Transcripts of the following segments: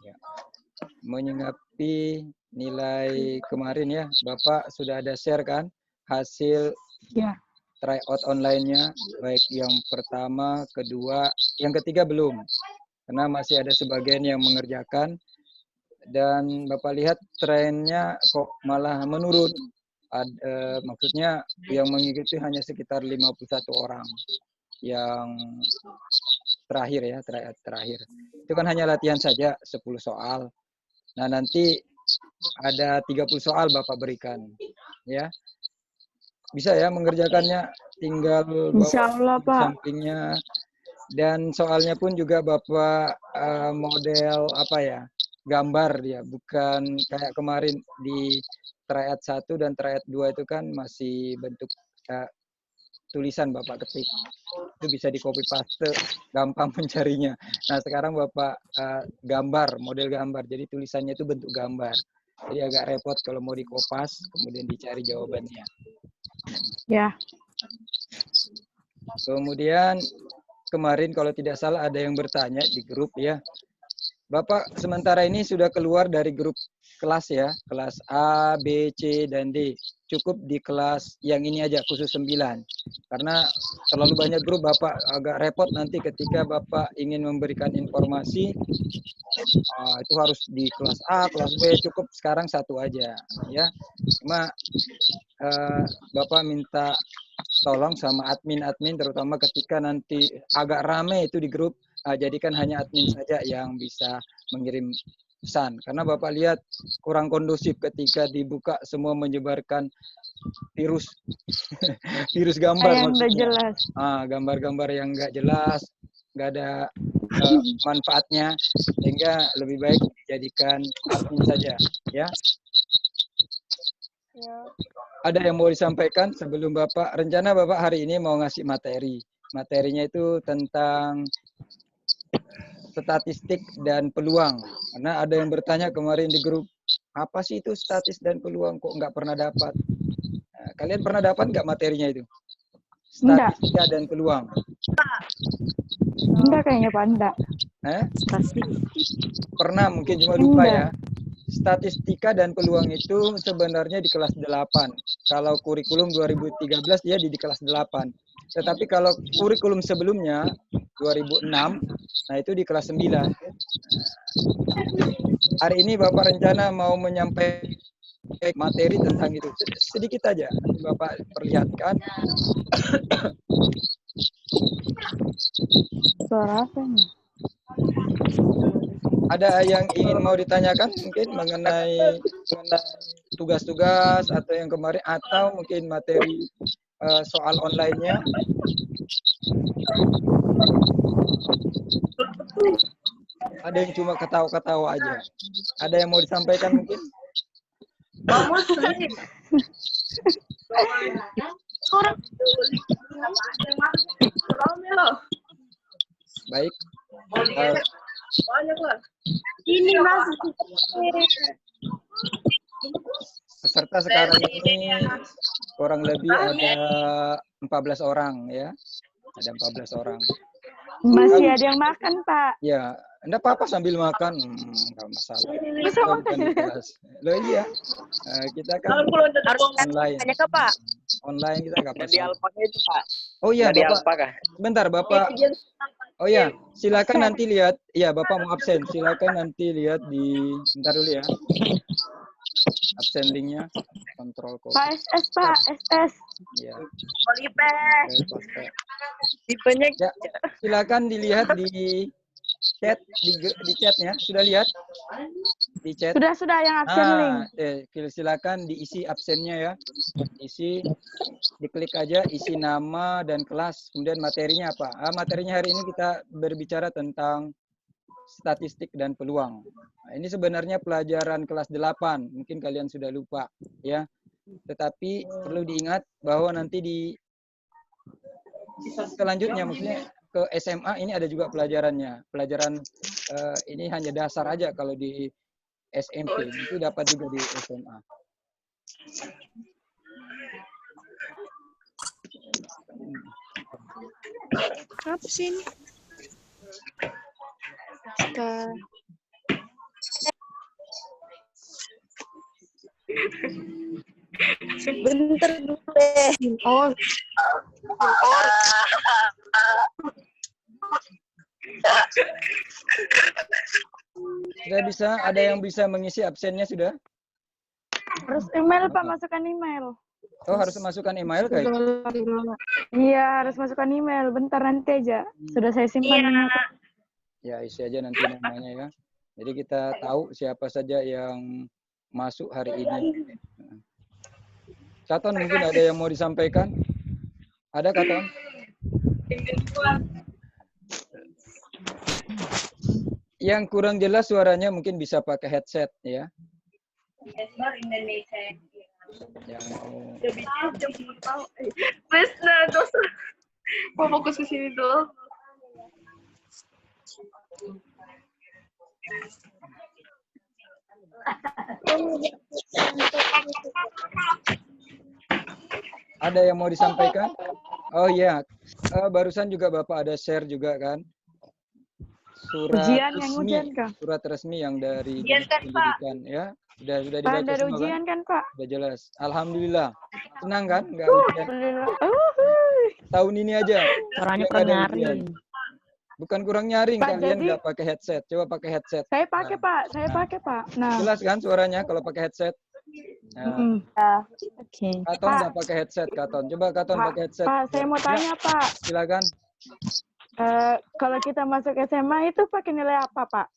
Ya. Menyikapi nilai kemarin ya, Bapak sudah ada share kan hasil Ya. tryout online-nya, baik yang pertama, kedua, yang ketiga belum. Karena masih ada sebagian yang mengerjakan. Dan Bapak lihat trennya kok malah menurun. Maksudnya yang mengikuti hanya sekitar 51 orang yang terakhir ya, terakhir. Itu kan hanya latihan saja 10 soal. Nah, nanti ada 30 soal Bapak berikan. Ya. Bisa ya mengerjakannya, tinggal bawa Insyaallah, di Pak. sampingnya. Dan soalnya pun juga Bapak model apa ya? Gambar dia, bukan kayak kemarin di tryout 1 dan tryout 2 itu kan masih bentuk tulisan Bapak ketik. Itu bisa di copy paste, gampang mencarinya. Nah, sekarang Bapak gambar, model gambar. Jadi tulisannya itu bentuk gambar. Jadi agak repot kalau mau dikopas, kemudian dicari jawabannya. Ya. Kemudian kemarin kalau tidak salah ada yang bertanya di grup ya. Bapak sementara ini sudah keluar dari grup kelas ya, kelas A, B, C, dan D. Cukup di kelas yang ini aja, khusus 9. Karena terlalu banyak grup, Bapak agak repot nanti ketika Bapak ingin memberikan informasi, itu harus di kelas A, kelas B, cukup sekarang satu aja. Ya, cuma Bapak minta tolong sama admin-admin, terutama ketika nanti agak rame itu di grup, jadikan hanya admin saja yang bisa mengirim pesan. Karena Bapak lihat kurang kondusif ketika dibuka semua menyebarkan virus virus gambar Yang nggak maksudnya. jelas. Gambar-gambar yang nggak jelas, nggak ada manfaatnya, sehingga lebih baik dijadikan admin saja ya. Ya. Ada yang mau disampaikan sebelum Bapak? Rencana Bapak hari ini mau ngasih materi. Materinya itu tentang statistik dan peluang. Karena ada yang bertanya kemarin di grup, apa sih itu statis dan peluang? Kok nggak pernah dapat? Nah, kalian pernah dapat nggak materinya itu? Statistika dan peluang. Enggak kayaknya, Pak. Enggak. Pernah, mungkin cuma lupa ya. Statistika dan peluang itu sebenarnya di kelas 8. Kalau kurikulum 2013 dia di kelas 8. Tetapi kalau kurikulum sebelumnya 2006, nah itu di kelas 9. Hari ini Bapak rencana mau menyampaikan materi tentang itu. Sedikit aja Bapak perlihatkan. Suara apa nih? Ada yang ingin mau ditanyakan mungkin mengenai tugas-tugas atau yang kemarin, atau mungkin materi soal online-nya? Ada yang cuma ketawa-ketawa aja. Ada yang mau disampaikan mungkin? Baik. Ini Mas. Peserta sekarang ini kurang lebih ada 14 orang ya. Ada 14 orang. Masih ada yang makan, Pak. Ya, enggak apa-apa sambil makan, enggak masalah. Bisa Kita makan. bukan di kelas. Loh iya. Kita kan online. Tanya ke Pak. Online kita enggak Di masalah. Alpaka itu, Pak. Oh iya, Di Bapak. Alpaka. Bentar, Bapak. Oh ya, silakan nanti lihat. Iya, Bapak mau absen. Silakan nanti lihat di bentar dulu ya. Absen linknya, kontrol copy. Pak SS, Pak SS. Ya. Oliver. Tipenya Ya, silakan dilihat di chat, di chatnya. Sudah lihat? Di chat. Sudah yang absen link. Silakan diisi absennya ya. Isi, diklik aja, isi nama dan kelas. Kemudian materinya apa? Materinya hari ini kita berbicara tentang statistik dan peluang. Nah, ini sebenarnya pelajaran kelas 8. Mungkin kalian sudah lupa ya. Tetapi perlu diingat bahwa nanti di selanjutnya, maksudnya ke SMA ini ada juga pelajarannya. Pelajaran ini hanya dasar aja kalau di SMP. Itu dapat juga di SMA. Apa sih ini? Bentar dulu. Oh, Sudah bisa? Ada yang bisa mengisi absennya sudah? harus email Pak, masukkan email. Oh, harus masukkan email kayak. Iya, harus masukkan email. Bentar nanti aja. Sudah saya simpan. Iya. Ya, isi aja nanti namanya ya. Jadi kita tahu siapa saja yang masuk hari ini. Katon mungkin ada yang mau disampaikan? Ada Katon? Yang kurang jelas suaranya mungkin bisa pakai headset ya. Yang mau Wes, nah, terus mau fokus ke sini dulu. ada yang mau disampaikan? Oh iya, barusan juga Bapak ada share juga kan? Surat Ujian yang resmi, ujian kah? surat resmi yang dari Ujian kan, Pak? pendidikan ya. Sudah Pak, dibaca ada semua ujian kan? kan Pak? Sudah jelas. Alhamdulillah. Senang kan? Enggak ujian. Alhamdulillah. Tahun ini aja. Suaranya Nggak kurang ada nyaring. ujian. Bukan kurang nyaring, Pak, kalian jadi- nggak pakai headset. Coba pakai headset. Saya pakai Pak, saya Nah. pakai Pak. Nah, Jelas kan suaranya kalau pakai headset? Nah, Oke. Katon Pak. nggak pakai headset, Katon. Coba Katon Pak, pakai headset. Pak, saya mau tanya Pak. Silakan. Kalau kita masuk SMA itu pakai nilai apa Pak?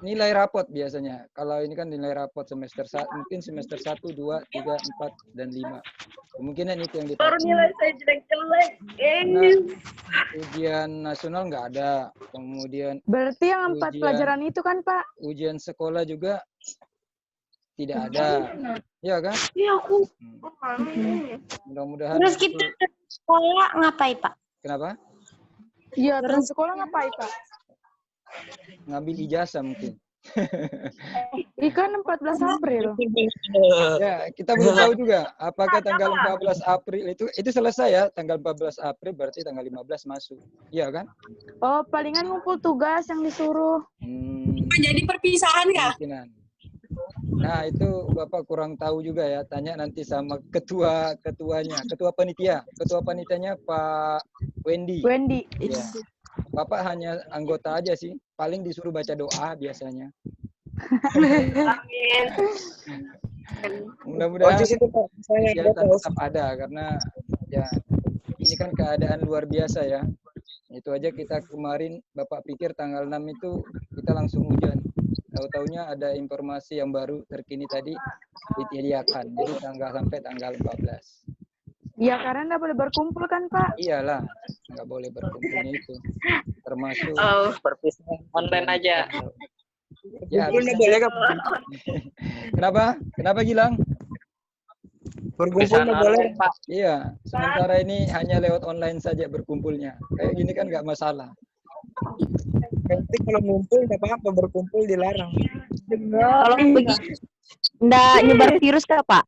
Nilai rapot biasanya. Kalau ini kan nilai rapot semester 1, mungkin semester 1, 2, 3, 4, dan 5. Kemungkinan itu yang Baru dipakai. nilai saya jelek-jelek. Karena ujian nasional nggak ada. Kemudian Berarti yang 4 Ujian. pelajaran itu kan Pak? ujian sekolah juga tidak ada. Ya kan? Iya, aku. Mudah-mudahan. Terus nanti- kita ke sekolah ngapain, Pak? Kenapa? Iya, terus sekolah ngapain Pak? Ngambil ijazah mungkin. Ikan 14 April. Ya, kita belum tahu juga apakah tanggal 14 April itu selesai ya, tanggal 14 April berarti tanggal 15 masuk. Iya kan? Oh, palingan ngumpul tugas yang disuruh. Jadi perpisahan nggak? Kemungkinan. Nah, itu Bapak kurang tahu juga ya. Tanya nanti sama ketuanya, ketua panitia. Ketua panitianya Pak Wendy. Wendy. Iya. Bapak hanya anggota aja sih. Paling disuruh baca doa biasanya. Amin. Mudah-mudahan kegiatan tetap ada karena ya ini kan keadaan luar biasa ya. Itu aja kita kemarin Bapak pikir tanggal 6 itu kita langsung hujan. Tahu-taunya ada informasi yang baru terkini tadi ditiadakan. Jadi sampai tanggal 14. Ya, karena nggak boleh berkumpul kan Pak? Iyalah, nggak boleh berkumpulnya itu. Termasuk Oh, Perpisahan online aja. ya, Berkumpul bisa. boleh kan? Kenapa? Kenapa Gilang? Berkumpul Perpisahan nggak boleh. online, Pak. Iya, sementara ini hanya lewat online saja berkumpulnya. Kayak gini kan nggak masalah. Nanti kalau ngumpul nggak apa-apa, berkumpul dilarang. Kalau begitu nggak nyebar virus kah, Pak?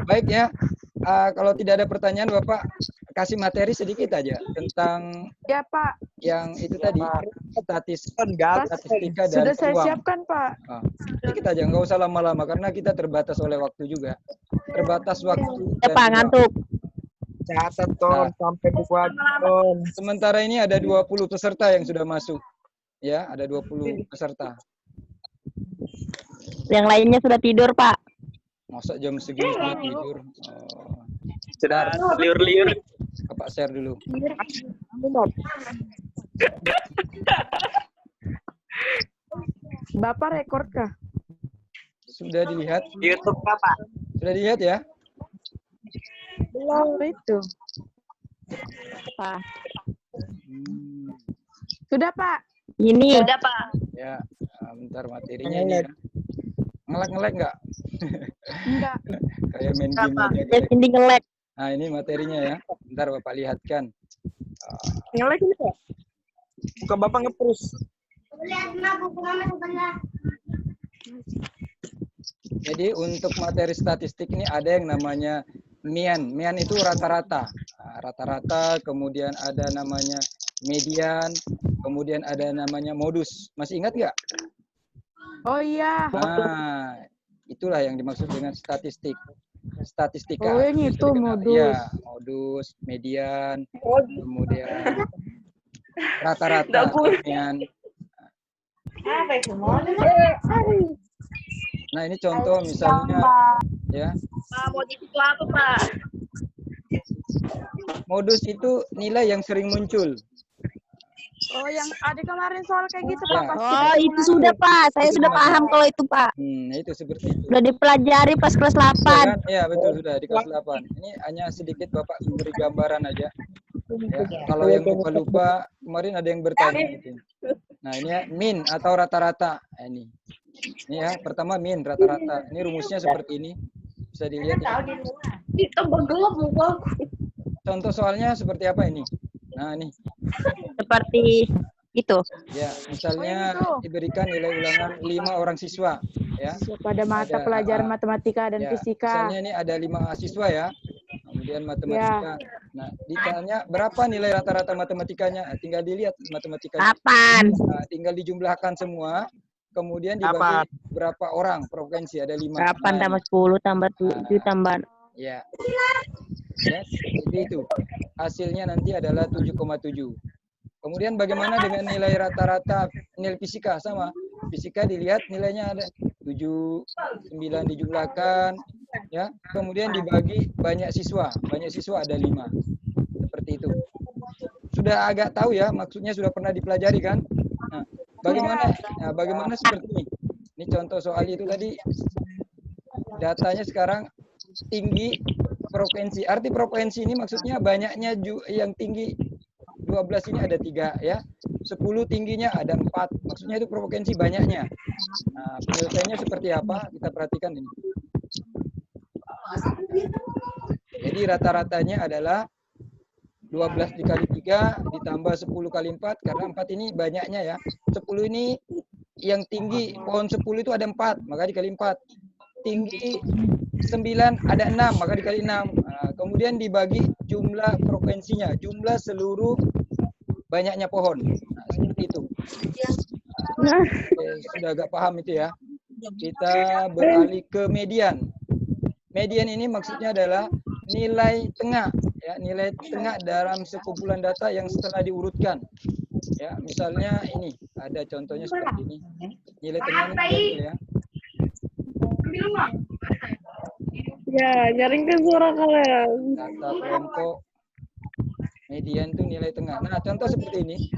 Baik ya. Kalau tidak ada pertanyaan, Bapak kasih materi sedikit aja tentang Ya Pak, yang itu tadi Enggak. statistika dari sudah saya uang. siapkan Pak. Sedikit aja, nggak usah lama-lama karena kita terbatas oleh waktu juga. Terbatas waktu. Ya, dan Pak, uang. ngantuk. Catat Ton sampai buku Ton. Sementara ini ada 20 peserta yang sudah masuk. Ya, ada 20 peserta. Yang lainnya sudah tidur, Pak. Masa jam segini sudah tidur? Oh. Sudah liur-liur. Bapak share dulu. Bapak rekor kah? Sudah dilihat? YouTube, Pak. Sudah dilihat ya? Belum itu. Pak. Sudah Pak. Ini udah, Pak. Ya, bentar materinya ini ya. Ngelek-ngelek nggak? Enggak. Kayak main game aja. ya Cindy nge-lag. Nah, ini materinya ya. Bentar Bapak lihatkan. Ngelek ini Pak. Bukan Bapak nge-push. Jadi untuk materi statistik ini ada yang namanya Mian itu rata-rata. Nah, rata-rata, kemudian ada namanya median, kemudian ada namanya modus. Masih ingat nggak? Oh iya. Nah, itulah yang dimaksud dengan statistika. Oh, yang itu modus. Ya, modus, median, kemudian rata-rata, median. Nah, ini contoh misalnya ya. Pak, modus itu apa, Pak? Modus itu nilai yang sering muncul. Oh, yang ada kemarin soal kayak gitu, Ya. Pak. Pasti Oh, itu sudah, Pak. Saya sudah paham kalau itu, Pak. Nah, itu seperti itu. Sudah dipelajari pas kelas Ya, 8. kan? Ya, betul sudah di kelas 8. Ini hanya sedikit Bapak memberi gambaran aja. Ya, kalau yang lupa kemarin ada yang bertanya gitu. Nah, ini ya, min atau rata-rata. Nah, ini ya, pertama min rata-rata. Ini rumusnya seperti ini. Bisa dilihat ya. Ditambah gelap muka. Contoh soalnya seperti apa ini? Nah, ini. Seperti itu. Ya, misalnya Oh, ini tuh. diberikan nilai ulangan 5 orang siswa, ya. Pada mata pelajaran matematika dan Ya, fisika. misalnya ini ada 5 siswa ya. Kemudian matematika. Nah, ditanya berapa nilai rata-rata matematikanya? Nah, tinggal dilihat matematikanya. 8. Nah, tinggal dijumlahkan semua. Kemudian dibagi berapa orang provinsi, ada 5. 8 tambah 10 tambah 7 tambah. Ya. Ya, jadi itu. Hasilnya nanti adalah 7,7. Kemudian bagaimana dengan nilai rata-rata nilai fisika? Sama. Fisika dilihat nilainya ada 7, 9 dijumlahkan, ya. Kemudian dibagi banyak siswa. Banyak siswa ada 5. Seperti itu. Sudah agak tahu ya, maksudnya sudah pernah dipelajari kan? Nah, bagaimana seperti ini? Ini contoh soal itu tadi. Datanya sekarang tinggi provinsi. Arti provinsi ini maksudnya banyaknya yang tinggi 12 ini ada 3 ya. 10 tingginya ada 4. Maksudnya itu provinsi banyaknya. Nah, penyelesaiannya seperti apa? Kita perhatikan ini. Jadi rata-ratanya adalah 12 dikali 3 ditambah 10 kali 4 karena 4 ini banyaknya ya. 10 ini yang tinggi pohon 10 itu ada 4, maka dikali 4. Tinggi 9 ada 6, maka dikali 6. Nah, kemudian dibagi jumlah provinsinya, jumlah seluruh banyaknya pohon. Nah, seperti itu. Oke, sudah agak paham itu ya. Kita beralih ke median. Median ini maksudnya adalah nilai tengah, ya, nilai tengah dalam sekumpulan data yang setelah diurutkan. Ya, misalnya ini ada contohnya seperti ini. Nilai tengahnya muncul ya. Ya, nyaringkan suara kalian. Data kelompok median itu nilai tengah. Nah, contoh seperti ini.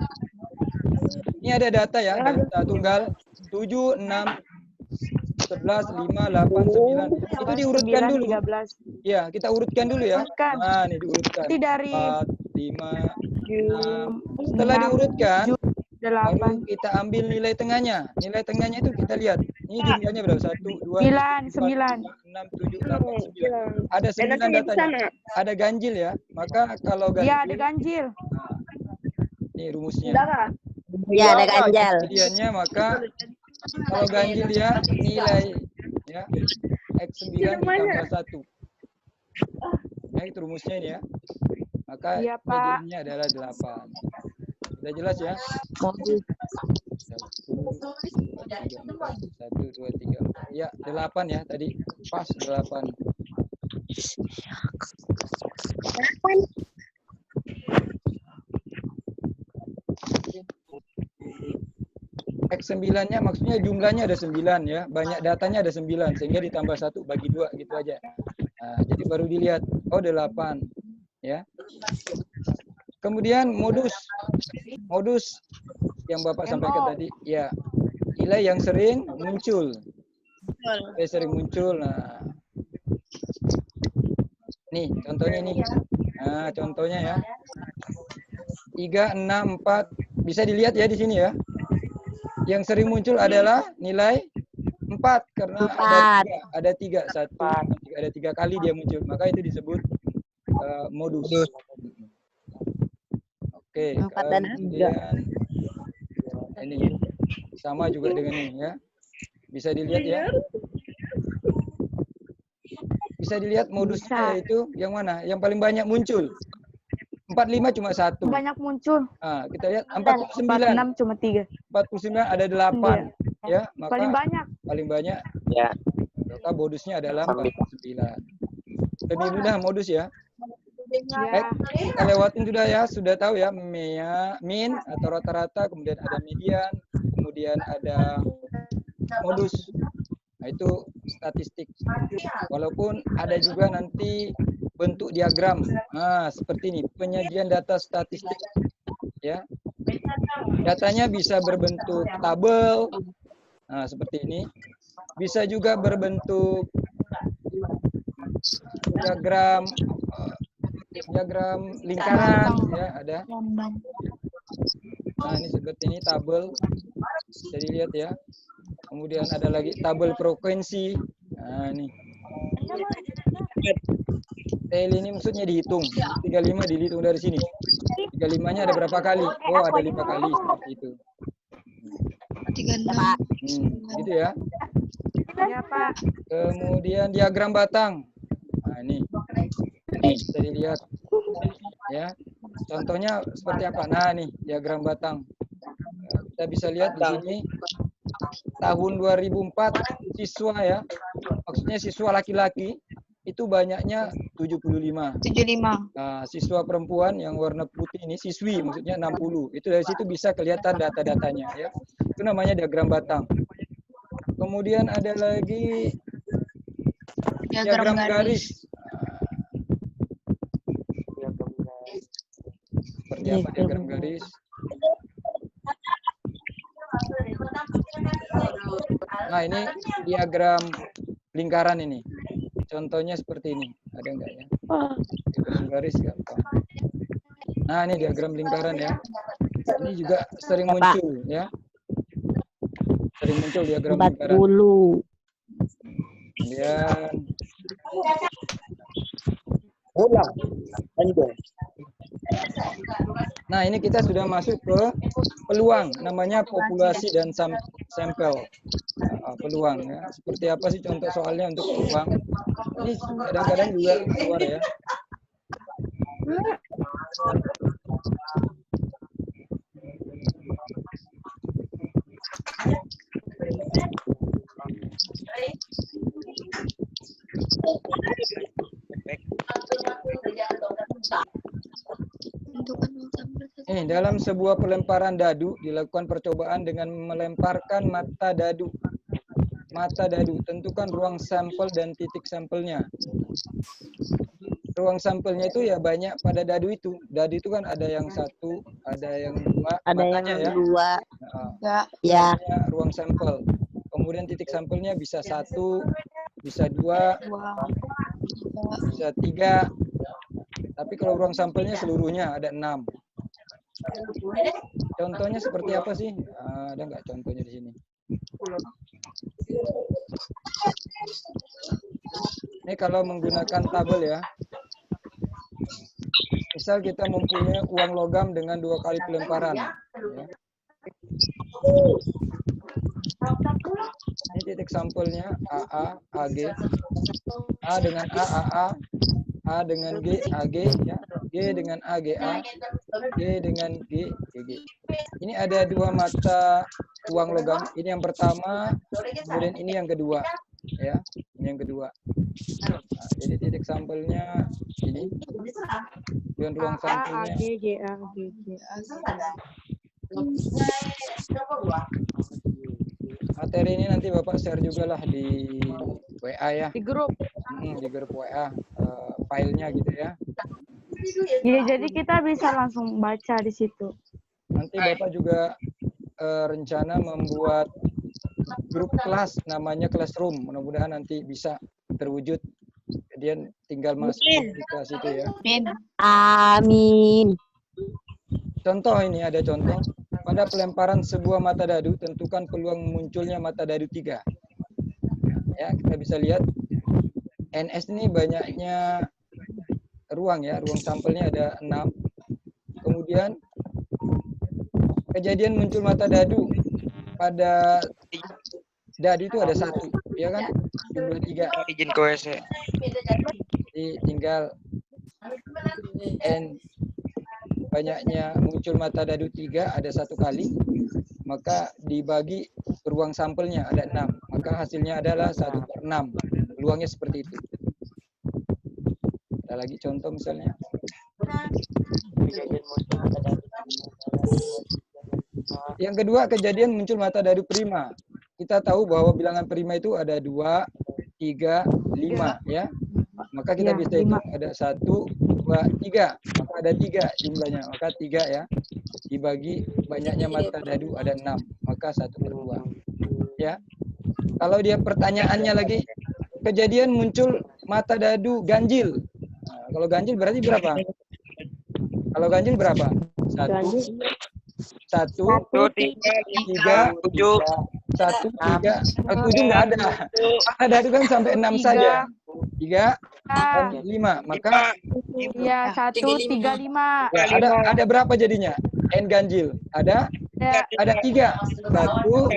Ini ada data ya, data tunggal 7, 6, 11, 5, 8, 9. Itu diurutkan 9, dulu. 13. Ya, kita urutkan dulu ya. Urutkan. Nah, ini diurutkan. Nanti dari 4, 5, 6. Setelah diurutkan, 8. baru kita ambil nilai tengahnya. Nilai tengahnya itu kita lihat. Ini jumlahnya berapa? 1, 2, 9, 3, 4, 5, 6, 7, 8, 9. Ada 9 datanya. Ada ganjil ya. Maka kalau ganjil. Iya, ada ganjil. Nah, ini rumusnya. Ya, ada ganjal. Kejadiannya maka kalau ganjil ya nilai ya X9 ditambah 1. Nah, itu rumusnya ini ya. Maka Iya, Pak. mediannya adalah 8. Sudah jelas ya? 1, 2, 3, 4. Ya, 8 ya tadi. Pas 8. X9-nya maksudnya jumlahnya ada 9 ya. Banyak datanya ada 9 sehingga ditambah 1 bagi 2 gitu aja. Nah, jadi baru dilihat oh 8 ya. Kemudian modus. Modus yang Bapak sampaikan tadi ya. Nilai yang sering muncul. Nilai sering muncul. Nah. Nih, contohnya nih. Nah, contohnya ya. 3, 6, 4. Bisa dilihat ya di sini ya. Yang sering muncul adalah nilai 4 karena ada 3. 1, ada 3 kali dia muncul. Maka itu disebut modus. Oke, 4 dan 3. Ini sama juga dengan ini ya. Bisa dilihat ya. Bisa dilihat modusnya Bisa. itu yang mana? Yang paling banyak muncul. 45 cuma 1. Banyak muncul. Nah, kita lihat 49. 46 cuma 3. 49 ada 8. Ya, maka Paling banyak. paling banyak Ya. maka modusnya adalah 49. Lebih mudah modus ya. Ya. Kita lewatin sudah ya, sudah tahu ya min atau rata-rata, kemudian ada median, kemudian ada modus. Nah, itu statistik. Walaupun ada juga nanti bentuk diagram. Nah, seperti ini, penyajian data statistik. Ya. Datanya bisa berbentuk tabel. Nah, seperti ini. Bisa juga berbentuk diagram lingkaran ya, ada. Nah, ini seperti ini tabel. Bisa dilihat ya. Kemudian ada lagi tabel frekuensi. Nah, ini. Tel ini maksudnya dihitung. 35 dihitung dari sini. 35-nya ada berapa kali? Oh, ada 5 kali seperti itu. 36. Gitu ya. Ya, Pak. Kemudian diagram batang. Nah, ini. Bisa dilihat. Ya. Contohnya seperti apa? Nah, nih diagram batang. Kita bisa lihat di sini tahun 2004 siswa ya. Maksudnya siswa laki-laki itu banyaknya 75. 75. Nah, siswa perempuan yang warna putih ini siswi maksudnya 60. Itu dari situ bisa kelihatan data-datanya ya. Itu namanya diagram batang. Kemudian ada lagi diagram garis. Seperti apa diagram garis? Nah, ini diagram lingkaran ini. Contohnya seperti ini. Ada enggak ya? Diagram garis gampang. Nah, ini diagram lingkaran ya. Ini juga sering muncul ya. Sering muncul diagram lingkaran. 40. Kemudian Ulang. Lanjut. nah, ini kita sudah masuk ke peluang, namanya populasi dan sampel. Peluang ya. Seperti apa sih contoh soalnya untuk peluang? Ini kadang-kadang juga keluar ya. Ini dalam sebuah pelemparan dadu dilakukan percobaan dengan melemparkan mata dadu. Mata dadu, tentukan ruang sampel dan titik sampelnya. Ruang sampelnya itu ya banyak pada dadu itu. Dadu itu kan ada yang 1, ada yang 2, Ada matanya yang ya. 2. Nah, Ya. ruang sampel. Kemudian titik sampelnya bisa 1, bisa 2, bisa 3. Tapi kalau ruang sampelnya seluruhnya ada 6. Contohnya seperti apa sih? Ada nggak contohnya di sini? Ini kalau menggunakan tabel ya. Misal kita mempunyai uang logam dengan 2 kali pelemparan. Ya. Ini titik sampelnya AA, AG. A dengan A, AA. A dengan G, AG. Ya. G dengan A, GA. G dengan G, GG. Ini ada 2 mata uang logam. Ini yang pertama, kemudian ini yang kedua. Ya, ini yang kedua. Nah, jadi titik sampelnya ini. Dan ruang sampelnya. Materi ini nanti Bapak share juga lah di WA ya. Di grup. Di grup WA filenya gitu ya. Iya, jadi kita bisa langsung baca di situ. Nanti Bapak juga rencana membuat grup kelas namanya classroom. Mudah-mudahan nanti bisa terwujud. Kemudian tinggal masuk di kelas itu ya. Amin. Contoh ini ada contoh. Pada pelemparan sebuah mata dadu, tentukan peluang munculnya mata dadu 3. Ya, kita bisa lihat NS ini banyaknya ruang ya, ruang sampelnya ada 6. Kemudian kejadian muncul mata dadu pada dadu itu ada 1. Ya kan? Jumlah 3. Izin ke WC. Jadi tinggal N banyaknya muncul mata dadu 3 ada 1 kali, maka dibagi ruang sampelnya ada 6, maka hasilnya adalah 1/6. Peluangnya seperti itu. Ada lagi contoh misalnya. Yang kedua, kejadian muncul mata dadu prima. Kita tahu bahwa bilangan prima itu ada 2, 3, 5 ya. Maka kita Ya, bisa hitung ada 1, 2, 3. Maka ada 3 jumlahnya. Maka 3 ya. Dibagi banyaknya mata dadu ada 6. Maka 1/2. Ya. Kalau dia pertanyaannya lagi, kejadian muncul mata dadu ganjil. Nah, kalau ganjil berarti berapa? Kalau ganjil berapa? 1, 3, 7. 1, 3, 7 nggak ada. Mata dadu kan sampai 6 saja. 3 dan 5. Maka Iya, 1, 3, 5. ya, ada berapa jadinya? N ganjil. Ada 3. 1,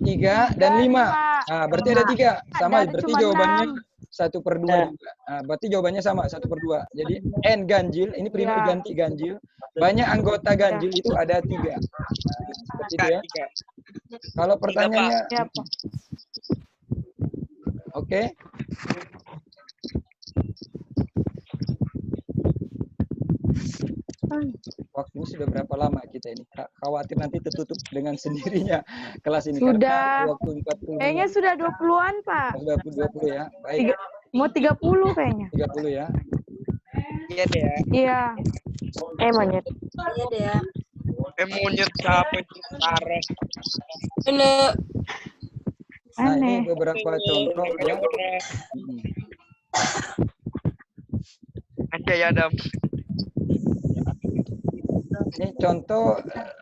3 dan 5. Nah, berarti ada 3. Sama, berarti jawabannya 1/2 juga. Nah, berarti jawabannya sama, 1/2. Jadi N ganjil, ini prima diganti ganjil. Banyak anggota ganjil itu ada 3. Seperti itu ya. Kalau pertanyaannya, oke. Waktu ini sudah berapa lama kita ini? Khawatir nanti tertutup dengan sendirinya kelas ini. Sudah. Karena waktu 40. Kayaknya sudah 20-an, Pak. Sudah 20 ya. Baik. Mau 30 kayaknya. 30 ya. Iya deh ya. Iya. Monyet. Monyet capek parah. Nah, Aneh. ini beberapa contoh ya. Anjay Adam. Ini contoh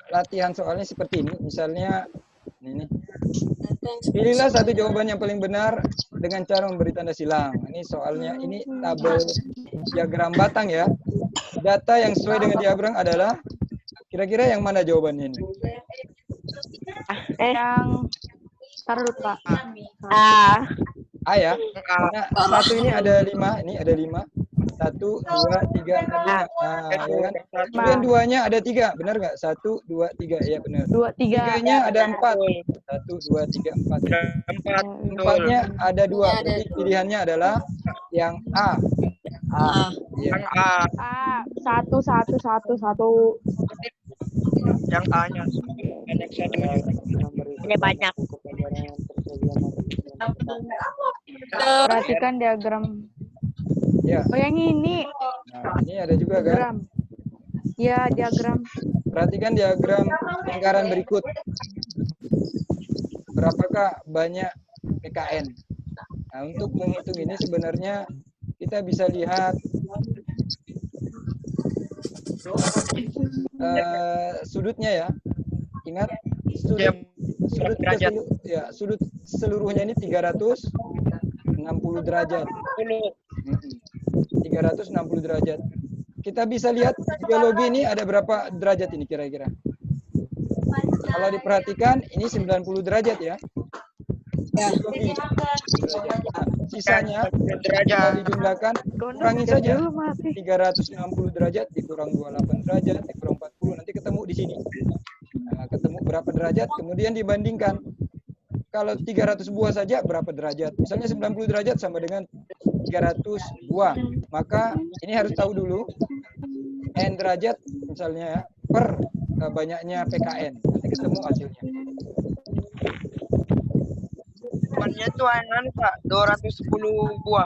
latihan soalnya seperti ini. Misalnya ini. Pilihlah satu jawaban yang paling benar dengan cara memberi tanda silang. Ini soalnya ini tabel diagram batang ya. Data yang sesuai dengan diagram adalah kira-kira yang mana jawabannya ini? Yang taruh dulu, Pak. A ya. Nah, satu ini ada 5, ini ada 5. 1, 2, 3, 4, 5. Nah, ya kan? Kemudian duanya ada 3, benar nggak? 1, 2, 3, ya benar. 2, 3. Tiganya ada 4. 1, 2, 3, 4. 4-nya ada 2. Jadi pilihannya adalah yang A. Ya. Yang A. 1, 1, 1, 1. Yang A-nya. Banyak satu. Ini banyak. Perhatikan diagram. Ya. Oh, yang ini. Nah, ini ada juga kan? Diagram. Ya, diagram. Perhatikan diagram lingkaran berikut. Berapakah banyak PKN? Nah, untuk menghitung ini sebenarnya kita bisa lihat sudutnya ya. Ingat sudut seluruhnya ini 360 derajat. 360 derajat. Kita bisa lihat geologi ini ada berapa derajat ini kira-kira? Kalau diperhatikan ini 90 derajat ya. Geologi. Nah, sisanya kalau dijumlahkan kurangin saja. 360 derajat dikurang 28 derajat dikurang 40 nanti ketemu di sini. Nah, ketemu berapa derajat kemudian dibandingkan. Kalau 300 buah saja berapa derajat? Misalnya 90 derajat sama dengan 300 buah. Maka ini harus tahu dulu N derajat misalnya ya, per banyaknya PKN. Nanti ketemu hasilnya. Temannya tuh anak Pak, 210 buah.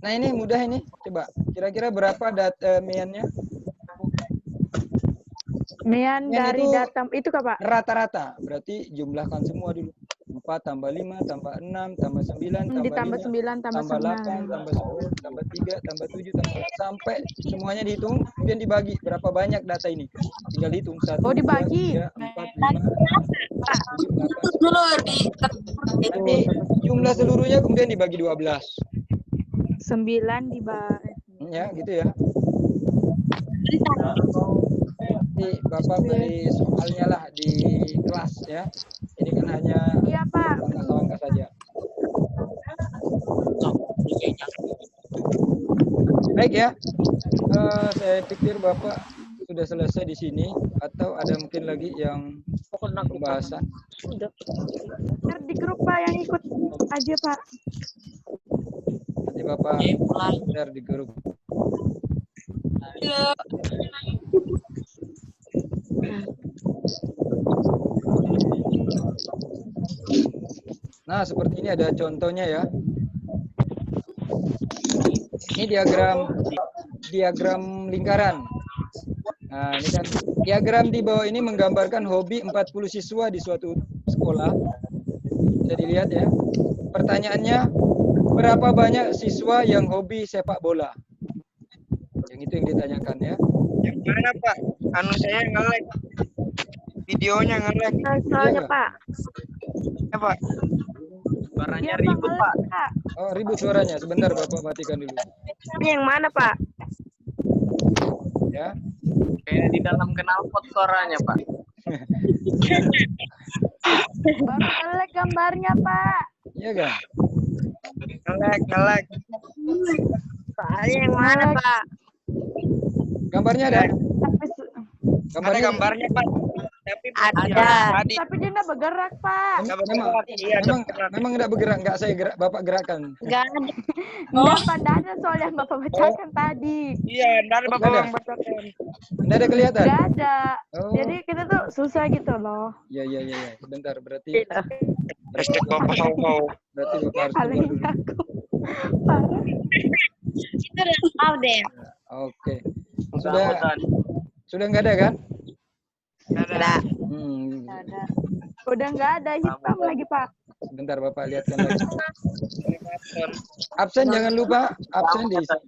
Nah ini mudah ini. Coba kira-kira berapa miannya? Mian dari itu data itu Kak, Pak? Rata-rata. Berarti jumlahkan semua dulu. 4 tambah 5 tambah 6 tambah 9 tambah Ditambah 5 9 tambah 8 tambah 10 tambah 3 tambah 7 tambah sampai semuanya dihitung kemudian dibagi berapa banyak data ini. Tinggal hitung 1 Oh, dibagi. 2 3 4 5 6 7 8. Nanti jumlah seluruhnya kemudian dibagi 12. 9 dibagi. Ya, gitu ya. nanti Bapak beri soalnya lah di kelas ya. Ini kan hanya Iya, Pak. langkah-langkah saja. Baik ya. Saya pikir Bapak sudah selesai di sini atau ada mungkin lagi yang pembahasan. Ntar di grup, Pak, yang ikut aja, Pak. Nanti Bapak share di grup. Nah, seperti ini ada contohnya ya. Ini diagram lingkaran. Nah, ini kan diagram di bawah ini menggambarkan hobi 40 siswa di suatu sekolah. Bisa dilihat ya. Pertanyaannya, berapa banyak siswa yang hobi sepak bola? Yang itu yang ditanyakan ya. Yang mana Pak? Anu saya nge-lag. Videonya nge-lag. Soalnya, Iya, Pak. Ya Pak. Suaranya Iya, ribut, Pak. Pak. Oh, ribut suaranya. Sebentar Bapak matikan dulu. Ini yang mana, Pak? Ya. Kayak di dalam knalpot suaranya, Pak. Baru nge-lag gambarnya, Pak. Iya kan? Nge-lag. Soalnya yang mana, Pak? Gambarnya ada? Tapi, Ada gambarnya Pak. Tapi Ada. tadi tapi dia nggak bergerak, Pak. nggak bergerak. Iya, Memang tidak bergerak, nggak saya gerak, Bapak gerakan. Enggak ada. Nggak, Pak. Nggak ada soal yang Bapak bacakan tadi. Iya, dari Bapak Ada? yang bacakan. Nggak ada kelihatan? Nggak ada. Oh, Jadi kita tuh susah gitu loh. iya. Sebentar, berarti Hashtag Bapak mau. berarti Bapak harus keluar Halingin dulu. aku. Parah. Itu udah tahu deh. Oke. Sudah nggak ada kan? Ada. Nggak ada. Udah nggak ada hitam lagi, Pak. Sebentar Bapak lihatkan lagi. Absen jangan lupa, absen diisi.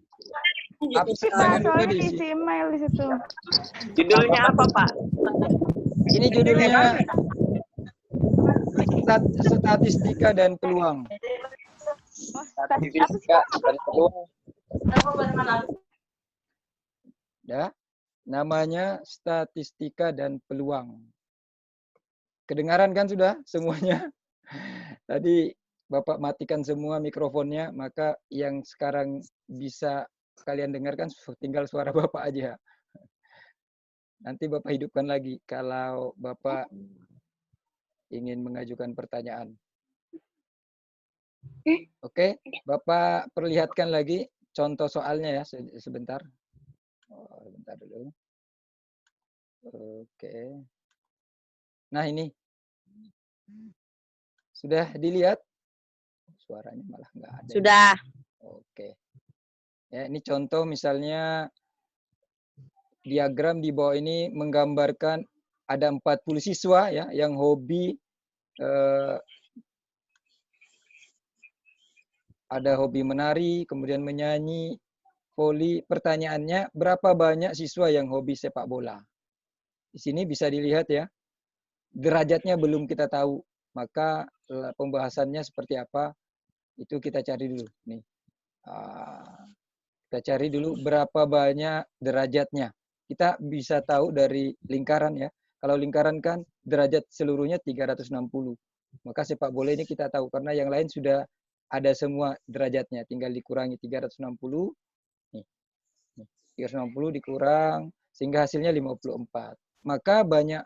Absen Pak, jangan lupa soalnya diisi. diisi email di situ. Judulnya apa, Pak? Ini judulnya statistika dan peluang. Oh, statistika. Ya, namanya statistika dan peluang. Kedengaran kan sudah semuanya? Tadi Bapak matikan semua mikrofonnya, maka yang sekarang bisa kalian dengarkan tinggal suara Bapak aja. Nanti Bapak hidupkan lagi kalau Bapak ingin mengajukan pertanyaan. Oke, Bapak perlihatkan lagi contoh soalnya ya sebentar. Oh, bentar dulu. Oke. Nah ini. Sudah dilihat? Suaranya malah nggak ada. Sudah. Oke. Ya, ini contoh misalnya diagram di bawah ini menggambarkan ada 40 siswa ya yang hobi ada hobi menari, kemudian menyanyi, voli. Pertanyaannya, berapa banyak siswa yang hobi sepak bola? Di sini bisa dilihat ya, derajatnya belum kita tahu. Maka pembahasannya seperti apa, itu kita cari dulu. Nih. Kita cari dulu berapa banyak derajatnya. Kita bisa tahu dari lingkaran ya. Kalau lingkaran kan derajat seluruhnya 360. Maka sepak bola ini kita tahu, karena yang lain sudah ada semua derajatnya, tinggal dikurangi 360. Nih. 360 dikurang sehingga hasilnya 54. Maka banyak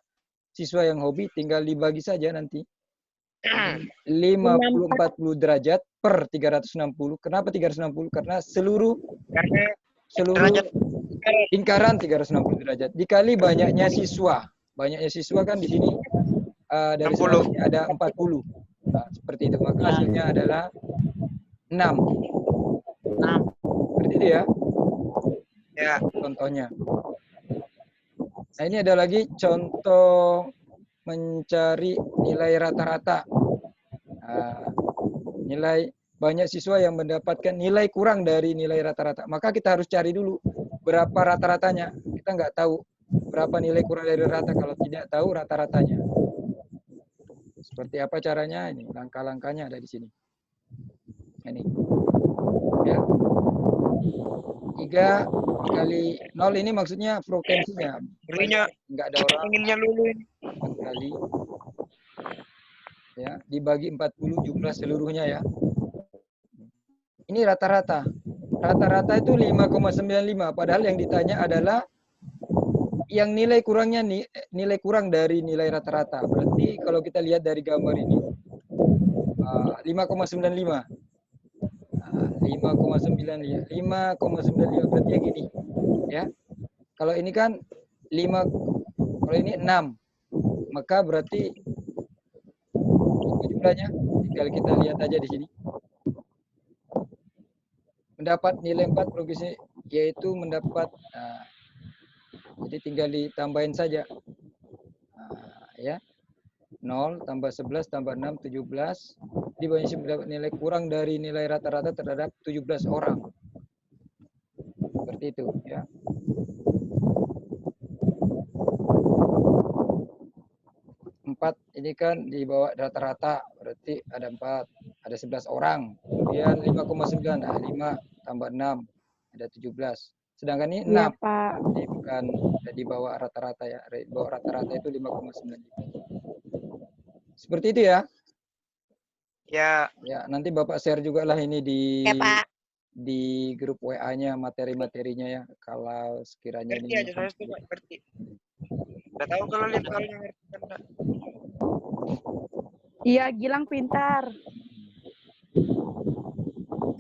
siswa yang hobi tinggal dibagi saja nanti. 40 derajat per 360. Kenapa 360? Karena seluruh lingkaran 360 derajat dikali banyaknya siswa. Banyaknya siswa kan di sini dari 100 ada 40. Nah, seperti itu. Maka hasilnya adalah 6. Seperti itu ya. Ya, contohnya. Nah, ini ada lagi contoh mencari nilai rata-rata. Nilai banyak siswa yang mendapatkan nilai kurang dari nilai rata-rata. Maka kita harus cari dulu berapa rata-ratanya. Kita nggak tahu berapa nilai kurang dari rata kalau tidak tahu rata-ratanya. Seperti apa caranya? Ini langkah-langkahnya ada di sini. Ini. Ya. Dikali 0 ini maksudnya frekuensinya. Berinya Enggak ada orang inginnya lulu ini. kali. Ya, dibagi 40 jumlah seluruhnya ya. Ini rata-rata. Rata-rata itu 5,95. Padahal yang ditanya adalah yang nilai kurangnya nilai kurang dari nilai rata-rata. Berarti kalau kita lihat dari gambar ini 5,95. 5,95 berarti yang ini. Ya. Kalau ini kan 5, kalau ini 6. Maka berarti jumlahnya tinggal kita lihat aja di sini. Mendapat nilai 4 progresnya yaitu mendapat jadi tinggal ditambahin saja. Ya. 0 tambah 11 tambah 6 17 dibagi mendapat nilai kurang dari nilai rata-rata terhadap 17 orang. Seperti itu ya. Empat ini kan di bawah rata-rata berarti ada 4, ada 11 orang. Kemudian 5,9, nah 5 tambah 6 ada 17. Sedangkan ini 6. Iya, Pak. Jadi bukan di bawah rata-rata ya. Di bawah rata-rata itu 5,9. Seperti itu ya. Ya. Ya, nanti Bapak share juga lah ini Ya, Pak. di grup WA-nya materi-materinya ya. Kalau sekiranya Ngerti ini aja saya tuh ngerti. Udah tahu kalau lihat kalau ngerti kan. Iya, Gilang pintar.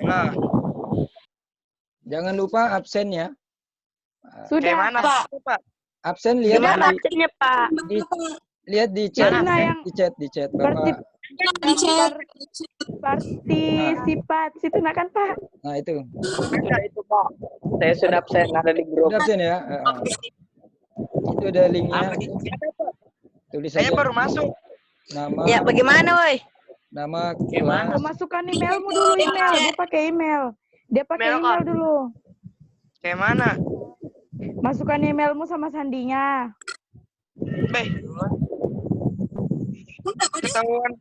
Nah, jangan lupa absen ya. Sudah. kayak mana Pak? Absen lihat Gimana absennya, Pak? lihat di chat, Mana yang di chat Bapak. Partisipat situ nak kan, Pak? Nah, itu. Ada itu Pak. Saya sudah absen ada di grup. Sudah absen ya? Itu ada linknya. Tulis Saya saja baru masuk. nama. Ya, bagaimana, woi? Nama Gimana? kelas. Masukkan emailmu dulu, email. Dia pakai email. Dia pakai Email, email Kak. dulu. Kayak mana? Masukkan emailmu sama sandinya. Beh. Ketahuan.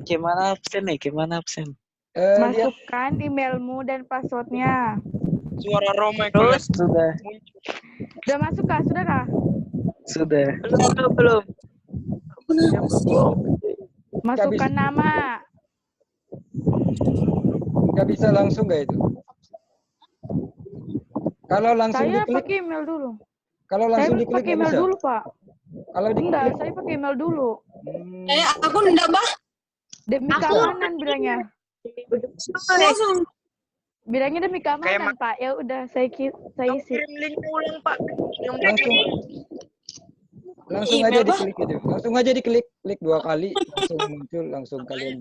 Gimana absen nih? Gimana absen? Lihat Masukkan emailmu dan passwordnya. Suara Roma Terus sudah, Sudah masuk kah? Sudah kah? sudah. Belum. Masukkan nama. nggak bisa langsung nggak itu? Kalau langsung Saya diklik, pakai email dulu. kalau Saya langsung diklik pakai nggak email bisa. dulu, Pak. Kalau Enggak, diklik, saya pakai email dulu. Aku enggak, Bah. Demi keamanan bilangnya. Bilangnya demi keamanan, Pak. Ya udah, saya isi. Kirim linknya ulang Pak. langsung aja diklik itu. Langsung aja diklik, klik 2 kali, langsung muncul, langsung kalian.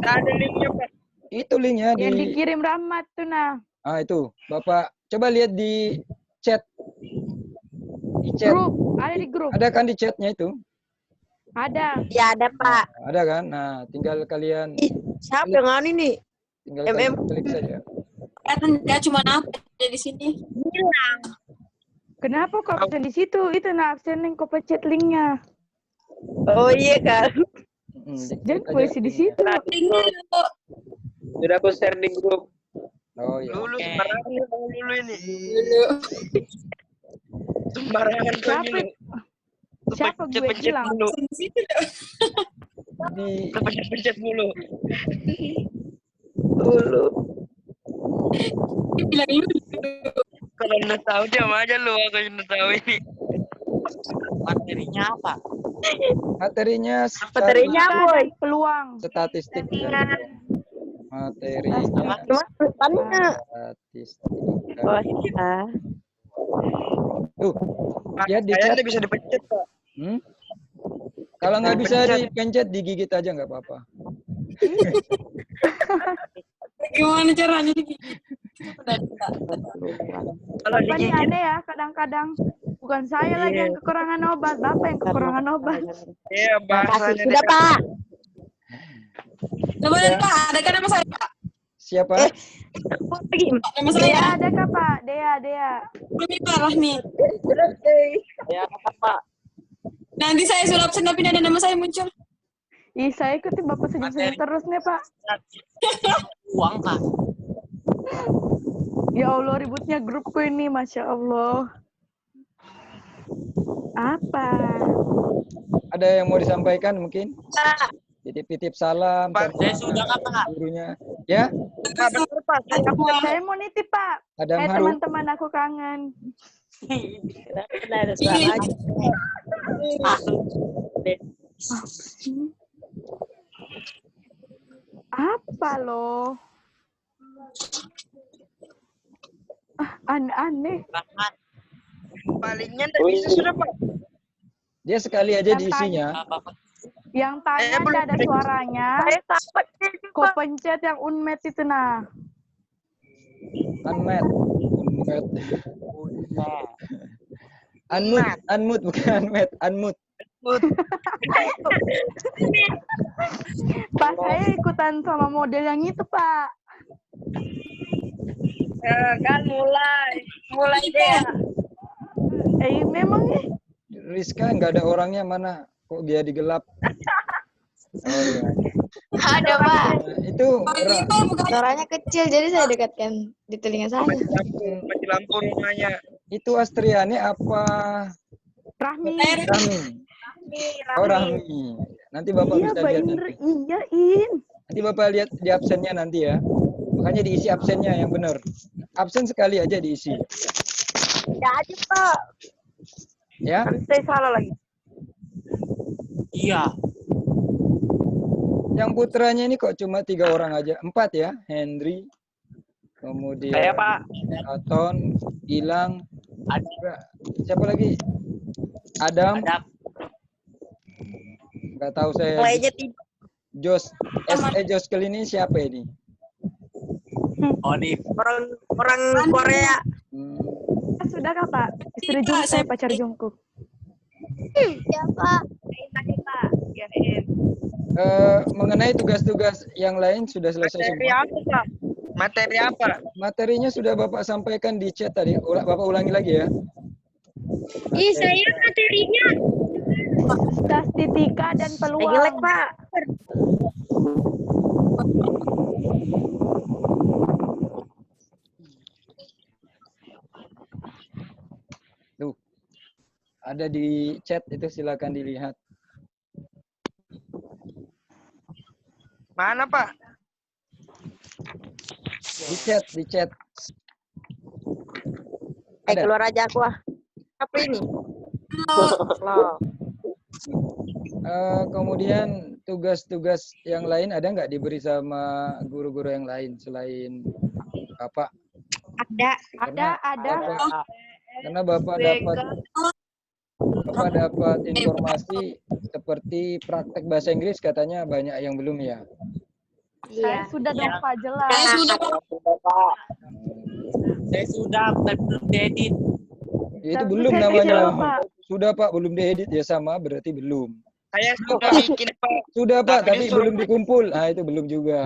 Ada linknya Pak. Itu linknya Yang di. dikirim Rahmat tuh nah. Itu, Bapak coba lihat di chat. Di chat. Grup, ada di grup. Ada kan di chatnya itu? Ada. Ya, ada, Pak. Ada kan? Nah, tinggal kalian Siapa yang anu ini? tinggal kalian klik saja. Enggak cuma apa di sini. Kenapa kok absen di situ? Itu nah absen yang kau pencet linknya. Oh, iya, kan. Jangan polisi di situ. Sudah aku share di grup. Oh iya. Lulu sembarangan lulu ini. Sembarangan kau Siapa? ini. Siapa gue Pencet bilang? dulu. Di Pencet dulu. Dulu. Kalau udah tahu diam aja lu, aku udah tahu ini. Materinya apa? materinya Materinya, boy. Peluang. statistik ya. Materinya Cuma depannya. statistik. Oh, iya. Tuh, lihat di Saya chat. udah bisa dipencet Pak. Kalau nggak bisa dipencet, digigit aja nggak apa-apa. Gimana caranya? Kalau Bapak ini digigit. aneh ya, kadang-kadang. Bukan saya lagi yang kekurangan obat, Bapak yang kekurangan obat. Iya Makasih. bahasanya. Sudah, Pak. Coba Pak, ada kan nama saya, Pak? Siapa? Lagi. Nama saya. Dea ada kah, Pak? Dea. Ini parah nih. Ya, Pak. Nanti saya sudah absen tapi ada nama saya muncul. Ih, saya ikutin Bapak senyum-senyum terus nih, Pak. Uang, Kak. Ya Allah, ributnya grupku ini, Masya Allah. Apa? Ada yang mau disampaikan mungkin? Titip-titip salam sama Saya sudah Pak. gurunya. Ya, Pak, bener Pak. Saya mau nitip, Pak. Adam Haru. Teman-teman aku kangen. Kenapa ada suaranya? Apa loh? Aneh-aneh. Palingnya nggak bisa sudah Pak. Dia sekali aja Yang diisinya. Yang tanya belum nggak ada bisa. suaranya. Kau pencet yang unmet itu nah. Unmet. Unmute. Unmute bukan unmet. Unmute. Pak, saya ikutan sama model yang itu, Pak. Kan mulai deh. Memang Rizka nggak ada orangnya mana? Kok dia digelap? Oh, iya. Ada Pak. Itu Suaranya kecil jadi saya dekatkan di telinga saya. Mati lampu rumahnya. itu Astriani apa Rahmi. Rahmi? Oh, Rahmi. Nanti Bapak Iya, bisa Pak lihat Indra. nanti. Iya, In. Nanti Bapak lihat di absennya nanti ya. Makanya diisi absennya yang benar. Absen sekali aja diisi. Ya aja, Pak. Ya. Saya salah lagi. Iya. Yang putranya ini kok cuma 3 orang aja. 4 ya. Henry. Kemudian Saya Pak. Aton, Gilang. Ada. Siapa lagi? Adam. Ada. Nggak tahu saya. Mulainya tidak. Jos. Jos kali ini siapa ini? Onif. Orang Korea. Hmm, Sudah kah, Pak? Istri Jungkook, saya pacar Jungkook. Ya Pak. mengenai tugas-tugas yang lain sudah selesai Materi semua. apa Pak? Materi apa? Materinya sudah Bapak sampaikan di chat tadi. Bapak ulangi lagi ya. Saya materinya. Statistika dan Jelek, peluang. Pak. Tuh. Ada di chat itu silakan dilihat. Mana Pak? Di chat. Ada. Keluar aja aku ah. Apa ini? Loh. Kemudian tugas-tugas yang lain ada nggak diberi sama guru-guru yang lain selain Bapak? Ada. Karena Bapak dapat informasi seperti praktek bahasa Inggris katanya banyak yang belum ya. Saya sudah dong, Pak, jelas. Saya sudah Saya sudah, tapi belum diedit. Ya, itu Tapi belum saya namanya. kecewa, Pak. Sudah Pak, belum diedit ya sama berarti belum. Saya sudah bikin Pak. Sudah Pak, Tapi tapi disuruh- belum dikumpul. Nah itu belum juga.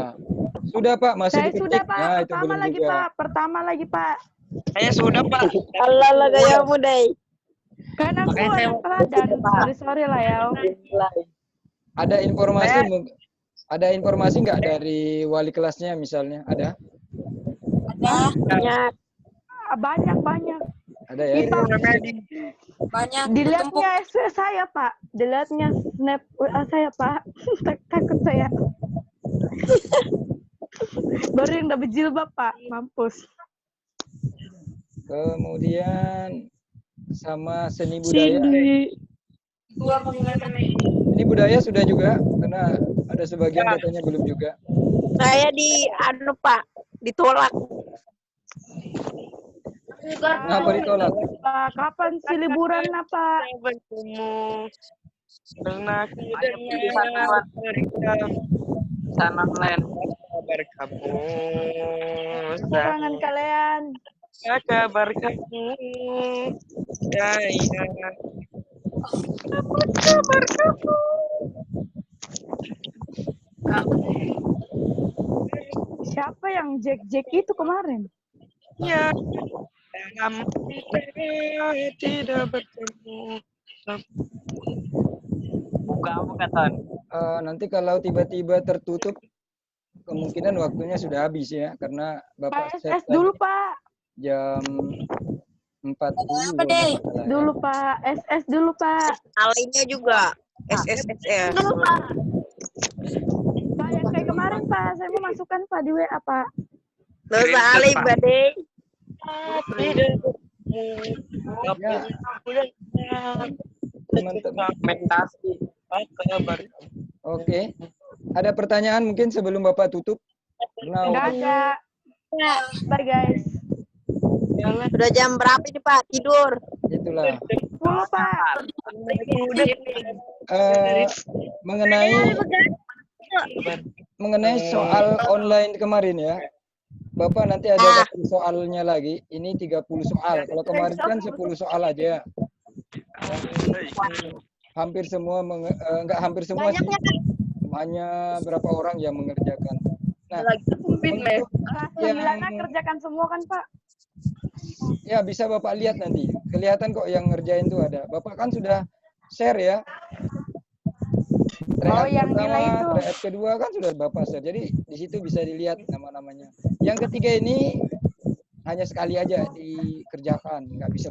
Sudah Pak, masih Saya diketik. sudah, Pak. Nah itu Pertama belum lagi, juga. Pak. Pertama lagi, Pak. Saya sudah Pak. Allah kayamu deh. Kan aku Makanya saya anak teladan. Sorry lah ya. Ada informasi nggak dari wali kelasnya misalnya? Ada? Banyak. Banyak. Ada ya? Itu namanya di banyak Dilihatnya SW saya, Pak. Dilihatnya snap WA saya, Pak. Takut saya. Baru yang udah berjilbab, Pak. Mampus. Kemudian sama seni budaya. dua penggunaan Ini budaya sudah juga karena ada sebagian katanya belum juga. Saya Pak, ditolak. Kenapa ditolak? Pak, kapan sih liburan, Pak? saya bertemu karena aku dengar cerita Sana lain. kabar kamu. Kangen kalian. Kabar kamu. Saya Siapa yang Jack itu kemarin? ya dalam kita tidak bertemu. Buka Ton. Nanti kalau tiba-tiba tertutup, kemungkinan waktunya sudah habis ya, karena Bapak set PSS dulu, Pak. jam 40 Apa, kalau Dek? nggak salah, ya. Dulu Pak, SS dulu Pak. Lainnya juga. SSSS. Pak yang kayak kemarin Pak, saya mau masukkan Pak di WA Pak. Lo saling, Bade. Ya, teman-teman. Fragmentasi. Oke. Ada pertanyaan mungkin sebelum Bapak tutup? Now, Enggak ada. Bye guys. Sudah jam berapa ini, Pak? Tidur. itulah. 10 Pak. Mengenai soal online kemarin ya. Bapak nanti ada satu soalnya lagi. Ini 30 soal. Kalau kemarin kan 10 soal aja. Hampir semua enggak hampir semua sih. Hanya berapa orang yang mengerjakan. Nah, untuk Kelas yang 9 kerjakan semua kan Pak? ya bisa Bapak lihat nanti. Kelihatan kok yang ngerjain tuh ada. Bapak kan sudah share ya. Thread yang nilai pertama, itu. thread kedua kan sudah Bapak share. Jadi di situ bisa dilihat nama-namanya. Yang ketiga ini hanya sekali aja dikerjakan, nggak bisa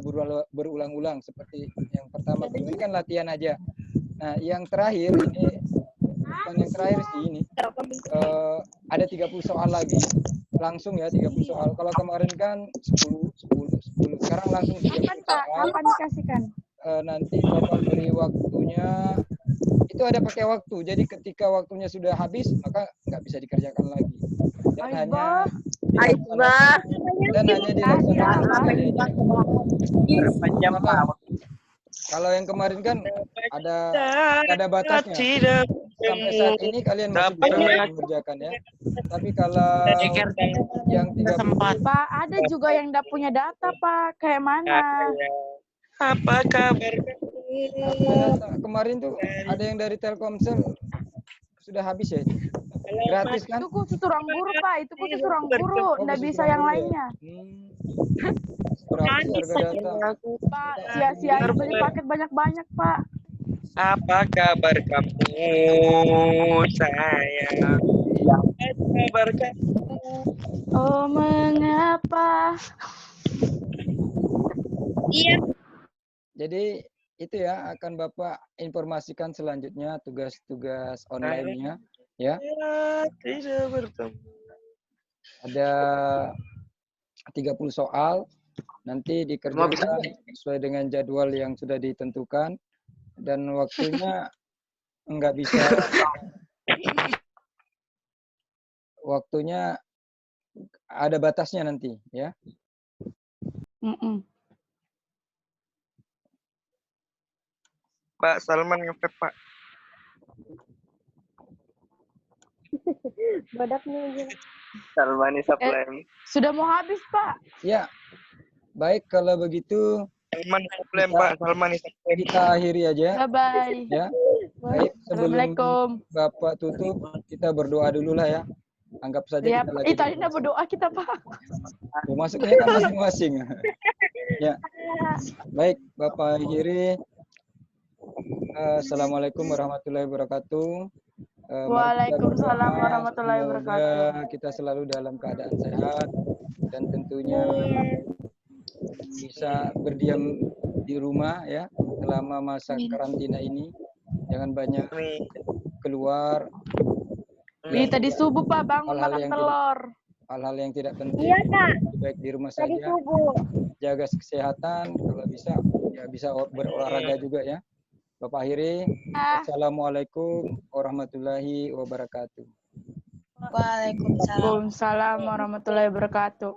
berulang-ulang seperti yang pertama. Ini kan latihan aja. Nah, yang terakhir ini bukan yang terakhir sih ini. Ada 30 soal lagi. Langsung ya 30 soal. Kalau kemarin kan 10. Sekarang langsung 30 Kapan Pak? soal. Kapan dikasihkan? Nanti Bapak beri waktunya. Itu ada pakai waktu. Jadi ketika waktunya sudah habis, maka nggak bisa dikerjakan lagi. Dan hanya dilaksanakan sekali aja. Berapa jam, Pak? Kalau yang kemarin kan ada batasnya. Sampai saat ini kalian masih bisa mengerjakan ya. Tapi kalau yang 30 Pak, ada juga yang enggak punya data Pak. Kayak mana? Apa kabar? kemarin tuh ada yang dari Telkomsel sudah habis ya itu. Gratis kan? Itu khusus ruang guru Pak. Itu khusus ruang guru. Enggak bisa yang lainnya. Gratis harga data. Pak, sia-sia beli paket banyak-banyak Pak. Apa kabar kamu, sayang? Apa kabar kamu? Oh, mengapa? Jadi itu ya akan Bapak informasikan selanjutnya tugas-tugas online-nya ya. Tidak bertemu. Ada 30 soal nanti dikerjakan sesuai dengan jadwal yang sudah ditentukan dan waktunya enggak bisa waktunya ada batasnya nanti ya. Pak Salman ngepet, Pak. Salmani Saplem. Sudah mau habis Pak. Ya. Baik kalau begitu Salman Saplem, Pak. Salman Saplem. kita akhiri aja Bye-bye. ya. Baik sebelum Assalamualaikum. Bapak tutup kita berdoa dulu lah ya. Anggap saja Ya, kita lagi tadi udah berdoa kita Pak. masuknya kan masing-masing. Ya. Baik, Bapak akhiri. Assalamualaikum warahmatullahi wabarakatuh. Waalaikumsalam warahmatullahi wabarakatuh. Semoga kita selalu dalam keadaan sehat dan tentunya bisa berdiam di rumah ya selama masa karantina ini. Jangan banyak keluar. Tadi subuh Pak bangun Hal-hal makan yang telur. Hal-hal yang tidak penting. Iya, Kak. lebih baik di rumah saja. Jaga kesehatan, kalau bisa ya bisa berolahraga juga ya. Bapak akhiri. Assalamualaikum warahmatullahi wabarakatuh. Waalaikumsalam. Waalaikumsalam warahmatullahi wabarakatuh.